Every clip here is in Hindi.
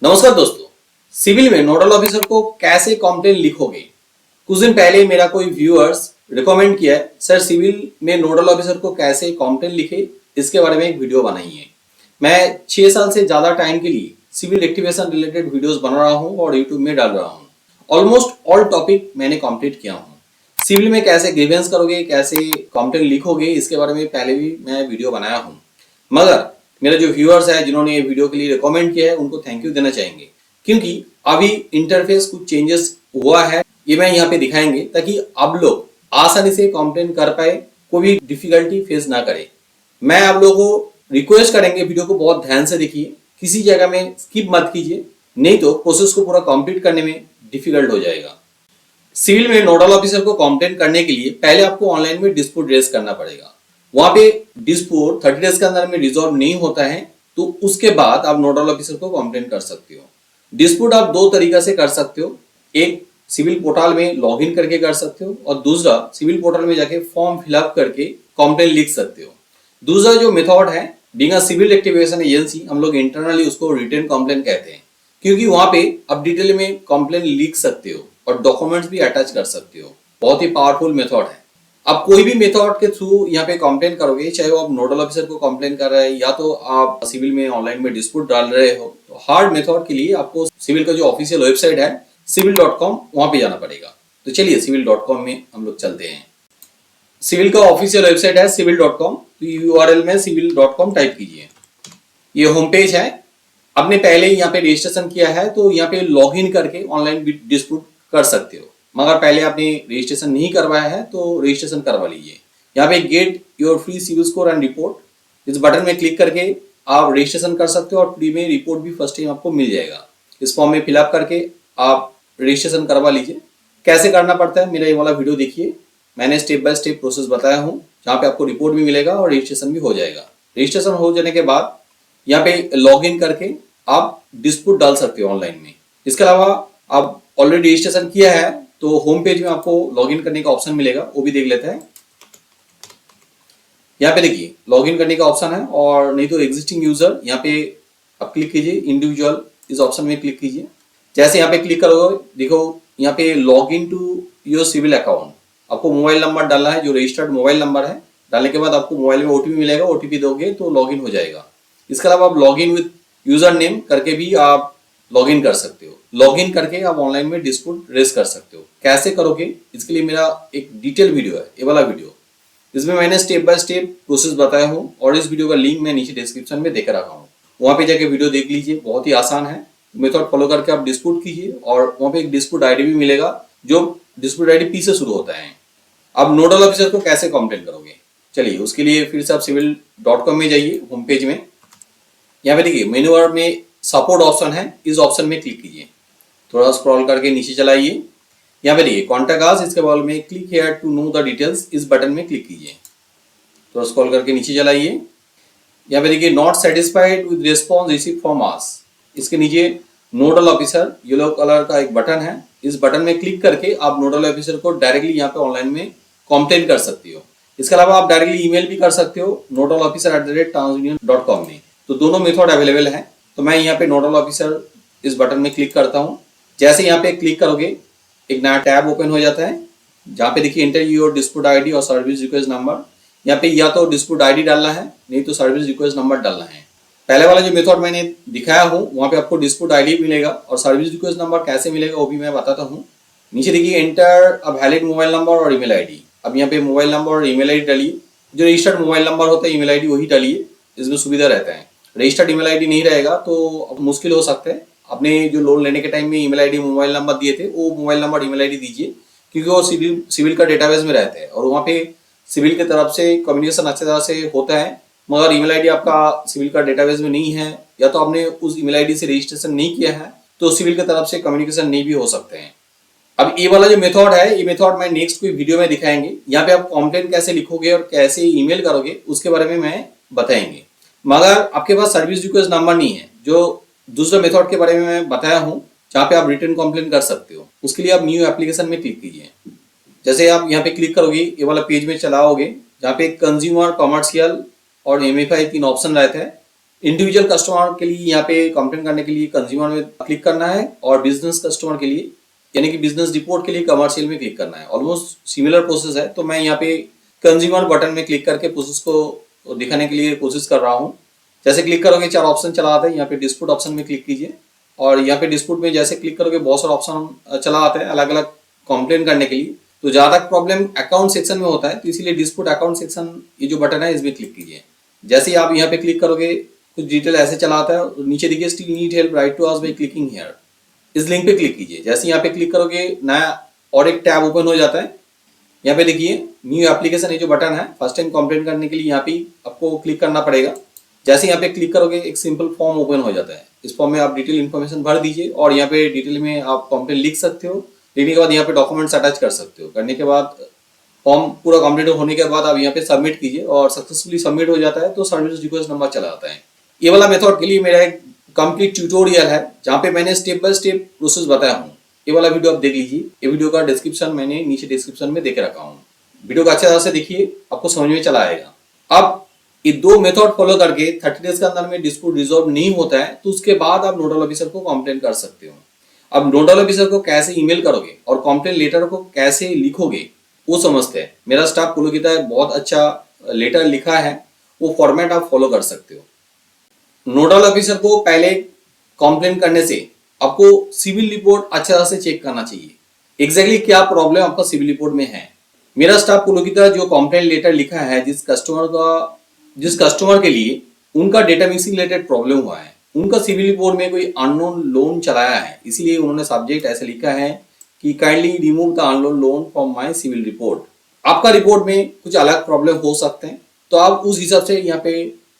नमस्कार दोस्तों, सिविल में नोडल ऑफिसर को कैसे कंप्लेंट लिखोगे। कुछ दिन पहले मेरा कोई व्यूअर्स रिकमेंड किया है, सर सिविल में नोडल ऑफिसर को कैसे कंप्लेंट लिखे, इसके बारे में एक वीडियो बनाइए। मैं 6 साल से ज्यादा टाइम के लिए सिविल एक्टिवेशन रिलेटेड वीडियोस बना रहा हूँ और यूट्यूब में डाल रहा हूँ। ऑलमोस्ट ऑल टॉपिक मैंने कंप्लीट किया हूँ। सिविल में कैसे ग्रीवेंस करोगे, कैसे कंप्लेंट लिखोगे, इसके बारे में पहले भी मैं वीडियो बनाया हूँ। मगर मेरे जो व्यूअर्स है जिन्होंने ये वीडियो के लिए रिकमेंड किया है, उनको थैंक यू देना चाहेंगे, क्योंकि अभी इंटरफेस कुछ चेंजेस हुआ है। ये मैं यहाँ पे दिखाएंगे ताकि आप लोग आसानी से कंप्लेंट कर पाए, कोई भी डिफिकल्टी फेस ना करे। मैं आप लोगों को रिक्वेस्ट करेंगे, वीडियो को बहुत ध्यान से देखिए, किसी जगह में स्किप मत कीजिए, नहीं तो प्रोसेस को पूरा कंप्लीट करने में डिफिकल्ट हो जाएगा। सिविल में नोडल ऑफिसर को कंप्लेंट करने के लिए पहले आपको ऑनलाइन में डिस्प्यूट रेज करना पड़ेगा। वहां पे डिस्प्यूट 30 डेज के अंदर में रिजॉल्व नहीं होता है तो उसके बाद आप नोडल ऑफिसर को कंप्लेंट कर सकते हो। डिस्प्यूट आप दो तरीका से कर सकते हो, एक सिविल पोर्टल में लॉगिन करके कर सकते हो और दूसरा सिविल पोर्टल में जाके फॉर्म फिलअप करके कंप्लेंट लिख सकते हो। दूसरा जो मेथड है, being a CIBIL activation agency, हम लोग इंटरनली उसको रिटन कंप्लेंट कहते हैं, क्योंकि वहां पे आप डिटेल में कंप्लेंट लिख सकते हो और डॉक्यूमेंट्स भी अटैच कर सकते हो। बहुत ही पावरफुल मेथड है। आप कोई भी मेथड के थ्रू यहाँ पे कंप्लेंट करोगे, चाहे वो आप नोडल ऑफिसर को कंप्लेंट कर रहे हैं या तो आप सिविल में ऑनलाइन में डिस्प्यूट डाल रहे हो, तो हार्ड मेथड के लिए आपको सिविल का जो ऑफिशियल वेबसाइट है civil.com, वहां पे जाना पड़ेगा। तो चलिए civil.com में हम लोग चलते हैं। सिविल का ऑफिशियल वेबसाइट है civil.com, तो यूआरएल में civil.com टाइप कीजिए। ये होम पेज है। आपने पहले यहाँ पे रजिस्ट्रेशन किया है तो यहाँ पे लॉग इन करके ऑनलाइन डिस्प्यूट कर सकते हो, मगर पहले आपने रजिस्ट्रेशन नहीं करवाया है तो रजिस्ट्रेशन करवा लीजिए। यहाँ पे get your free CIBIL score and report, इस बटन में क्लिक करके आप रजिस्ट्रेशन कर सकते हो और फ्री में रिपोर्ट भी फर्स्ट टाइम आपको मिल जाएगा। इस फॉर्म में फिलअप करके आप रजिस्ट्रेशन करवा लीजिए। कैसे करना पड़ता है मेरा ये वाला वीडियो देखिए, मैंने स्टेप बाय स्टेप प्रोसेस बताया हूँ, जहाँ पे आपको रिपोर्ट भी मिलेगा और रजिस्ट्रेशन भी हो जाएगा। रजिस्ट्रेशन हो जाने के बाद यहाँ पे लॉग इन करके आप डिस्प्यूट डाल सकते हो ऑनलाइन में। इसके अलावा आप ऑलरेडी रजिस्ट्रेशन किया है तो होम पेज में आपको लॉगिन करने का ऑप्शन मिलेगा, वो भी देख लेते हैं। यहाँ पे देखिए लॉगिन करने का ऑप्शन है, और नहीं तो एग्जिस्टिंग यूजर यहाँ पे आप क्लिक कीजिए, इंडिविजुअल इस ऑप्शन में क्लिक कीजिए। जैसे यहाँ पे क्लिक करोगे, देखो यहाँ पे log in to your CIBIL account, आपको मोबाइल नंबर डालना है, जो रजिस्टर्ड मोबाइल नंबर है। डालने के बाद आपको मोबाइल में ओटीपी मिलेगा, ओटीपी दोगे तो लॉगिन हो जाएगा। इसके अलावा आप लॉगिन विद यूजर नेम करके भी आप लॉगिन कर सकते हो। लॉगिन करके आप ऑनलाइन में डिस्प्यूट रेज कर सकते हो। कैसे करोगे, इसके लिए मेरा एक डिटेल वीडियो है, ये वाला वीडियो, इसमें मैंने स्टेप बाय स्टेप प्रोसेस बताया हूँ और इस वीडियो का लिंक मैं नीचे डिस्क्रिप्शन में देकर रखा हूँ, वहां पे जाके वीडियो देख लीजिए। बहुत ही आसान है, मेथड फॉलो करके आप डिस्प्यूट कीजिए और वहां पे एक डिस्प्यूट आईडी भी मिलेगा, जो डिस्प्यूट आईडी पी से शुरू होता है। अब नोडल ऑफिसर को कैसे कंप्लेंट करोगे, चलिए उसके लिए फिर से आप civil.com में जाइए। होम पेज में यहाँ पे देखिए मेन्यू बार में सपोर्ट ऑप्शन है, इस ऑप्शन में क्लिक कीजिए। थोड़ा स्क्रॉल करके नीचे चलाइए। यहाँ पे देखिए कॉन्टैक्ट अस, इसके बाद में click here to know the details, इस बटन में क्लिक कीजिए। थोड़ा स्क्रॉल करके नीचे चलाइए। यहाँ पे देखिए not satisfied with response receive from us, इसके नीचे नोडल ऑफिसर येलो कलर का एक बटन है, इस बटन में क्लिक करके आप नोडल ऑफिसर को डायरेक्टली यहाँ पे ऑनलाइन में कंप्लेंट कर सकते हो। इसके अलावा आप डायरेक्टली ईमेल भी कर सकते हो nodalofficer@transunion.com में, तो दोनों मेथड अवेलेबल है। तो मैं यहाँ पे नोडल ऑफिसर इस बटन में क्लिक करता हूँ। जैसे यहाँ पे क्लिक करोगे एक नया टैब ओपन हो जाता है, जहाँ पे देखिए एंटर योर डिस्प्यूट आईडी और सर्विस रिक्वेस्ट नंबर। यहाँ पे या तो डिस्प्यूट आईडी डालना है, नहीं तो सर्विस रिक्वेस्ट नंबर डालना है। पहले वाला जो मेथड मैंने दिखाया हूँ वहाँ पे आपको डिस्प्यूट आईडी मिलेगा और सर्विस रिक्वेस्ट नंबर कैसे मिलेगा वो भी मैं बताता हूँ। नीचे देखिए enter a valid mobile number और ईमेल आईडी। अब यहाँ पे मोबाइल नंबर और ईमेल आईडी डालिए, जो रजिस्टर्ड मोबाइल नंबर होता है ईमेल आईडी वही डालिए, इसमें सुविधा रहता है। रजिस्टर्ड ईमेल आईडी नहीं रहेगा तो मुश्किल हो सकता है। आपने जो लोन लेने के टाइम में ईमेल आईडी मोबाइल नंबर दिए थे, वो मोबाइल नंबर ईमेल आईडी दीजिए, क्योंकि वो सिविल का डेटाबेस में रहते हैं और वहाँ पे सिविल की तरफ से कम्युनिकेशन अच्छी तरह से होता है। मगर ईमेल आईडी आपका सिविल का डेटाबेस में नहीं है, या तो आपने उस ईमेल आईडी से रजिस्ट्रेशन नहीं किया है, तो सिविल की तरफ से कम्युनिकेशन नहीं भी हो सकते हैं। अब ये वाला जो मेथड है, ये मेथड मैं नेक्स्ट कोई वीडियो में दिखाएंगे। यहाँ पे आप कंप्लेंट कैसे लिखोगे और कैसे ईमेल करोगे उसके बारे में मैं बताएंगे। मगर आपके पास सर्विस रिक्वेस्ट नंबर नहीं है, जो दूसरे मेथड के बारे में मैं बताया हूँ, जहाँ पे आप रिटर्न कंप्लेंट कर सकते हो, उसके लिए आप न्यू एप्लीकेशन में क्लिक कीजिए। जैसे आप यहाँ पे क्लिक करोगे ये वाला पेज में चलाओगे, जहाँ पे कंज्यूमर, कमर्शियल और MFI 3 ऑप्शन रहते हैं। इंडिविजुअल कस्टमर के लिए यहाँ पे कंप्लेन करने के लिए कंज्यूमर में क्लिक करना है, और बिजनेस कस्टमर के लिए यानी कि बिजनेस रिपोर्ट के लिए कमर्शियल में क्लिक करना है। ऑलमोस्ट सिमिलर प्रोसेस है, तो मैं यहाँ पे कंज्यूमर बटन में क्लिक करके प्रोसेस को दिखाने के लिए कोशिश कर रहा हूँ। जैसे क्लिक करोगे 4 ऑप्शन चला आता है, यहाँ पे डिस्प्यूट ऑप्शन में क्लिक कीजिए, और यहाँ पे डिस्प्यूट में जैसे क्लिक करोगे बहुत सारे ऑप्शन चला आता है अलग अलग कंप्लेन करने के लिए। तो ज्यादा प्रॉब्लम अकाउंट सेक्शन में होता है, तो इसीलिए डिस्प्यूट अकाउंट सेक्शन ये जो बटन है इसमें क्लिक कीजिए। जैसे ही आप यहाँ पे क्लिक करोगे कुछ डिटेल ऐसे चला आता है, नीचे देखिए still need help write to us by clicking here, इस लिंक पे क्लिक कीजिए। जैसे यहाँ पे क्लिक करोगे नया और एक टैब ओपन हो जाता है। यहाँ पे देखिए न्यू एप्लीकेशन ये जो बटन है फर्स्ट टाइम कंप्लेंट करने के लिए यहाँ पे आपको क्लिक करना पड़ेगा। जैसे यहाँ पे क्लिक करोगे एक सिंपल फॉर्म ओपन हो जाता है। इस फॉर्म में आप डिटेल इन्फॉर्मेशन भर दीजिए, और यहाँ पे डिटेल में आप कंप्लेंट लिख सकते हो। लिखने के बाद यहाँ पे डॉक्यूमेंट्स अटैच कर सकते हो। करने के बाद फॉर्म पूरा कंप्लीट होने के बाद आप यहाँ पे सबमिट कीजिए, और सक्सेसफुली सबमिट हो जाता है तो सर्विस रिक्वेस्ट नंबर चला आता है। ये वाला मेथड के लिए मेरा एक कंप्लीट ट्यूटोरियल है जहाँ पे मैंने स्टेप बाय स्टेप प्रोसेस बताया हूँ। ये वाला वीडियो आप देख लीजिए। ये वीडियो का डिस्क्रिप्शन मैंने नीचे डिस्क्रिप्शन में देके रखा हूँ। वीडियो को अच्छे तरह से देखिए, आपको समझ में चला आएगा। अब ये 2 मेथड फॉलो करके 30 डेज के अंदर में डिस्प्यूट रिजॉल्व नहीं होता है तो उसके बाद आप नोडल ऑफिसर को कंप्लेन कर सकते हो। अब नोडल ऑफिसर को कैसे ईमेल करोगे और कंप्लेन लेटर को कैसे लिखोगे वो समझते हैं। मेरा स्टाफ पुलकिता है, बहुत अच्छा लेटर लिखा है, वो फॉर्मेट आप फॉलो कर सकते हो। नोडल ऑफिसर को पहले कंप्लेन करने से आपको सिविल रिपोर्ट अच्छे तरह से चेक करना चाहिए, एग्जैक्टली क्या प्रॉब्लम आपका सिविल रिपोर्ट में है। मेरा स्टाफ पुलकिता जो कंप्लेन लेटर लिखा है जिस कस्टमर के लिए उनका डेटा मिसिंग रिलेटेड प्रॉब्लम हुआ है, उनका सिविल रिपोर्ट में कोई अननोन लोन चलाया है, इसलिए उन्होंने सब्जेक्ट ऐसे लिखा है कि kindly remove the unknown loan from my CIBIL report. आपका रिपोर्ट में कुछ अलग प्रॉब्लम हो सकते हैं, तो आप उस हिसाब से यहाँ पे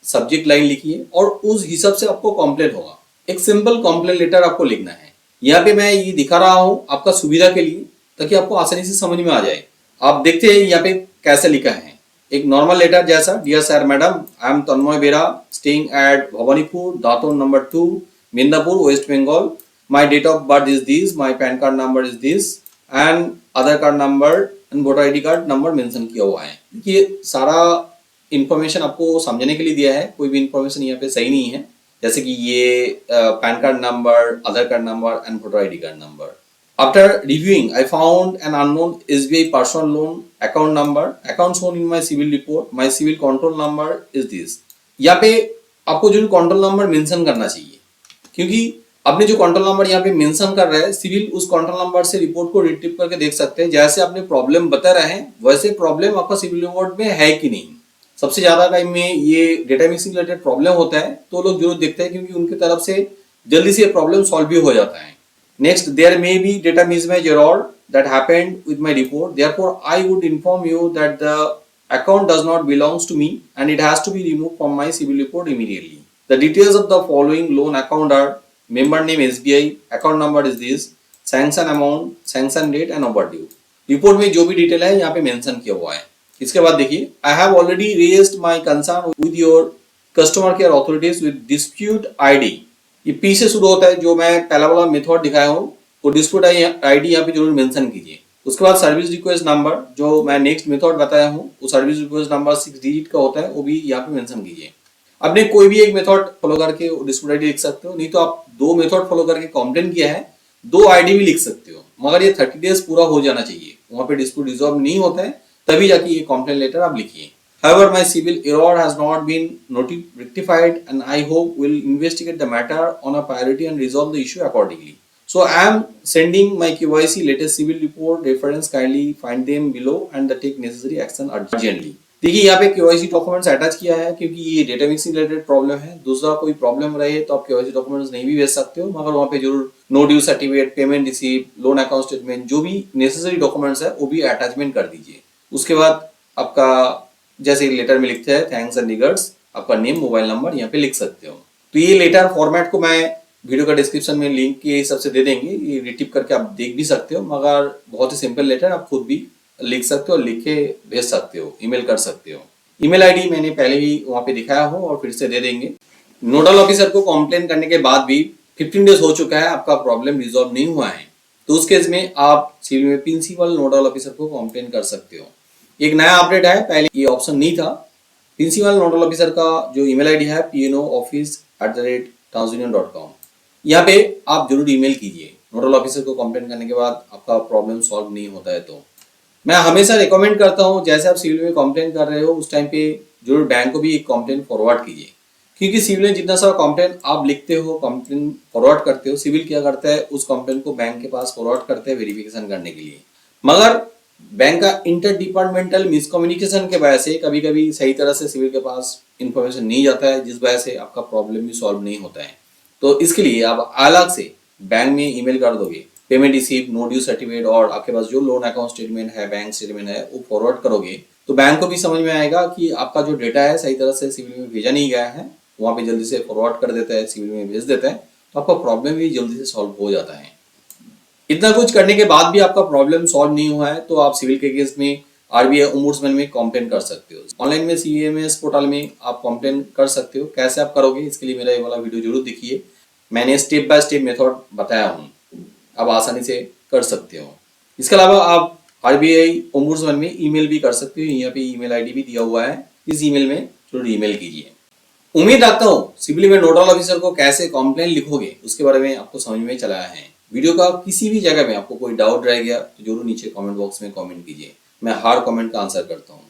सब्जेक्ट लाइन लिखिए और उस हिसाब से आपको कंप्लेंट होगा। एक सिंपल कंप्लेंट लेटर आपको लिखना है। यहाँ पे मैं ये दिखा रहा हूँ आपका सुविधा के लिए, ताकि आपको आसानी से समझ में आ जाए। आप देखते हैं यहाँ पे कैसे लिखा है। एक नॉर्मल लेटर जैसा, dear sir madam, I am Tanmay Bera, staying at Bhabanipur, Datan number 2, Midnapore, West Bengal. My date of birth is this, my PAN card number is this, and Aadhaar card number and voter ID card number mention किया हुआ है। देखिए सारा इंफॉर्मेशन आपको समझने के लिए दिया है, कोई भी इंफॉर्मेशन यहाँ पे सही नहीं है। जैसे कि ये PAN card number, Aadhaar card number and voter ID card number. After reviewing I found an unknown SBI personal loan account number, account shown in my CIBIL report, my CIBIL control number is this. यहाँ पे आपको जो कंट्रोल नंबर मेंशन करना चाहिए, क्योंकि आपने जो कंट्रोल नंबर यहाँ पे मेंशन कर रहे हैं सिविल उस कंट्रोल नंबर से रिपोर्ट को रिट्रीव करके देख सकते हैं। जैसे आपने प्रॉब्लम बता रहे हैं वैसे प्रॉब्लम आपका सिविल रिपोर्ट में है कि नहीं। सबसे ज्यादा टाइम में ये डेटा मिसिंग रिलेटेड प्रॉब्लम होता है तो लोग जरूर देखते हैं, क्योंकि उनकी तरफ से जल्दी से प्रॉब्लम सॉल्व भी हो जाता है। Next, there may be data mismatch error that happened with my report, therefore I would inform you that the account does not belongs to me and it has to be removed from my civil report immediately. The details of the following loan account are member name SBI, account number is this, sanction amount, sanction date and overdue. Report में जो भी डिटेल है यहाँ पे मेंशन किया हुआ है। इसके बाद देखिए, I have already raised my concern with your customer care authorities with dispute ID। ये पी से शुरू होता है, जो मैं पहला वाला मेथड दिखाया हूँ वो डिस्प्यूट ID यहाँ पे जरूर मेंशन कीजिए। उसके बाद सर्विस रिक्वेस्ट नंबर, जो मैं नेक्स्ट मेथड बताया हूँ वो सर्विस रिक्वेस्ट नंबर 6 डिजिट का होता है, वो भी यहाँ पे मेंशन कीजिए। आपने कोई भी एक मेथड फॉलो करके डिस्प्यूट आईडी लिख सकते हो, नहीं तो आप 2 मेथड फॉलो करके कंप्लेंट किया है 2 आईडी भी लिख सकते हो, मगर ये 30 डेज पूरा हो जाना चाहिए। वहां पे डिस्प्यूट रिजॉल्व नहीं होता है तभी जाके ये कंप्लेंट लेटर आप लिखिए। However, my civil error has not been rectified and I hope will investigate the matter on a priority and resolve the issue accordingly. So I am sending my KYC latest civil report reference, kindly find them below and take necessary action urgently। देखिए यहाँ पे KYC डॉक्यूमेंट्स अटैच किया है, क्योंकि ये डेटा मिक्सिंग रिलेटेड प्रॉब्लम है। दूसरा कोई प्रॉब्लम रहे तो आप KYC डॉक्यूमेंट्स नहीं भी भेज सकते हो, मगर वहाँ पे जरूर no due certificate, payment receipt, loan account statement, जो भी नेसेसरी डॉक्यूमेंट्स है वो भी अटैचमेंट कर दीजिए। उसके बाद आपका जैसे लेटर में लिखते हैं थैंक्स एंड रिगार्ड्स, आपका नेम, मोबाइल नंबर यहाँ पे लिख सकते हो। तो ये लेटर फॉर्मेट को मैं वीडियो का डिस्क्रिप्शन में लिंक के हिसाब से दे देंगे, ये रिटिप करके आप देख भी सकते हो, मगर बहुत ही सिंपल लेटर आप खुद भी लिख सकते हो, लिख के भेज सकते हो, ईमेल कर सकते हो। ईमेल आईडी मैंने पहले भी वहाँ पे दिखाया हो और फिर से दे देंगे। नोडल ऑफिसर को कंप्लेन करने के बाद भी 15 डेज हो चुका है, आपका प्रॉब्लम रिजॉल्व नहीं हुआ है, तो उस केस में आप सिविल में प्रिंसिपल नोडल ऑफिसर को कंप्लेन कर सकते हो। एक नया अपडेट है, पहले ये ऑप्शन नहीं था, प्रिंसिपल नोडल ऑफिसर का जो ईमेल आईडी है pnooffice@transunion.com। यहाँ पे आप जरूर ईमेल कीजिए। नोडल ऑफिसर को कंप्लेंट करने के बाद आपका प्रॉब्लम सॉल्व नहीं होता है तो मैं हमेशा रिकमेंड करता हूँ, जैसे आप सिविल में कंप्लेंट कर रहे हो उस टाइम पे जरूर बैंक को भी एक कंप्लेंट फॉरवर्ड कीजिए, क्योंकि सिविल में जितना सारा कंप्लेंट आप लिखते हो, कंप्लेंट फॉरवर्ड करते हो, सिविल क्या करता है उस कंप्लेंट को बैंक के पास फॉरवर्ड करते हैं वेरिफिकेशन करने के लिए। मगर बैंक का इंटर डिपार्टमेंटल मिसकम्युनिकेशन के वजह से कभी कभी सही तरह से सिविल के पास इंफॉर्मेशन नहीं जाता है, जिस वजह से आपका प्रॉब्लम भी सॉल्व नहीं होता है। तो इसके लिए आप अलग से बैंक में ईमेल कर दोगे, payment receive, no due certificate और आपके पास जो लोन अकाउंट स्टेटमेंट है, बैंक स्टेटमेंट है, वो फॉरवर्ड करोगे तो बैंक को भी समझ में आएगा कि आपका जो डेटा है सही तरह से सिविल में भेजा नहीं गया है, वहाँ पे जल्दी से फॉरवर्ड कर देता है, सिविल में भेज देता है, तो आपका प्रॉब्लम भी जल्दी से सॉल्व हो जाता है। इतना कुछ करने के बाद भी आपका प्रॉब्लम सॉल्व नहीं हुआ है तो आप सिविल के केस में आरबीआई ओम्बुड्समैन में कंप्लेन कर सकते हो। ऑनलाइन में सीएमएस पोर्टल में आप कंप्लेन कर सकते हो। कैसे आप करोगे इसके लिए मेरा ये वाला वीडियो जरूर देखिए, मैंने स्टेप बाय स्टेप मेथड बताया हूँ, आप आसानी से कर सकते हो। इसके अलावा आप आरबीआई ओम्बुड्समैन में ईमेल भी कर सकते हो, यहाँ पे ईमेल आईडी भी दिया हुआ है, इस ईमेल में जरूर ईमेल कीजिए। उम्मीद रखता हूँ सिविल में नोडल ऑफिसर को कैसे कंप्लेन लिखोगे उसके बारे में आपको समझ में चला है। वीडियो का किसी भी जगह में आपको कोई डाउट रह गया तो जरूर नीचे कमेंट बॉक्स में कमेंट कीजिए, मैं हर कमेंट का आंसर करता हूँ।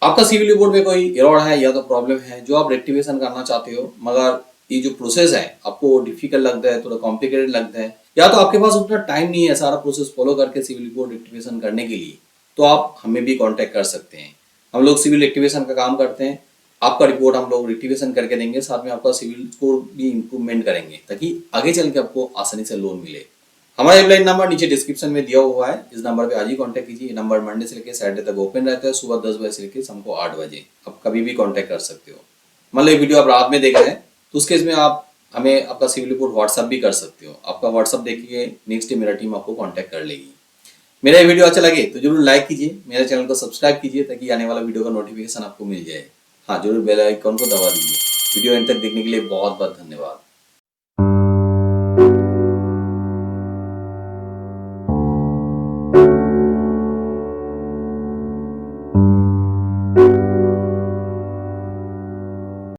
आपका सिविल रिपोर्ट में कोई एरर है या तो प्रॉब्लम है जो आप रेक्टिफिकेशन करना चाहते हो, मगर ये जो प्रोसेस है आपको डिफिकल्ट लगता है, थोड़ा कॉम्प्लिकेटेड लगता है, या तो आपके पास उतना टाइम नहीं है सारा प्रोसेस फॉलो करके सिविल रिपोर्ट रेक्टिफिकेशन करने के लिए, तो आप हमें भी कॉन्टेक्ट कर सकते हैं। हम लोग सिविल रेक्टिफिकेशन का काम करते हैं, आपका रिपोर्ट हम लोग रेक्टिफिकेशन करके देंगे, साथ में आपका सिविल स्कोर भी इंप्रूवमेंट करेंगे ताकि आगे चल के आपको आसानी से लोन मिले। हमारा हेल्पलाइन नंबर नीचे डिस्क्रिप्शन में दिया हुआ है, इस नंबर पे आज ही कांटेक्ट कीजिए। ये नंबर मंडे से लेकर सैटरडे तक ओपन रहता है, सुबह 10 बजे से लेकर शाम को 8 बजे। आप कभी भी कांटेक्ट कर सकते हो। मान लो ये वीडियो आप रात में देख रहे हैं तो उस केस में आप हमें आपका सिविल रिपोर्ट व्हाट्सअप भी कर सकते हो। आपका व्हाट्सअप देखिए, नेक्स्ट डे मेरा टीम आपको कॉन्टैक्ट कर लेगी। मेरा ये वीडियो अच्छा लगे तो जरूर लाइक कीजिए, मेरे चैनल को सब्सक्राइब कीजिए ताकि आने वाला वीडियो का नोटिफिकेशन आपको मिल जाए। हाँ, जरूर बेल आइकन को दबा दीजिए। वीडियो एंड तक देखने के लिए बहुत बहुत धन्यवाद।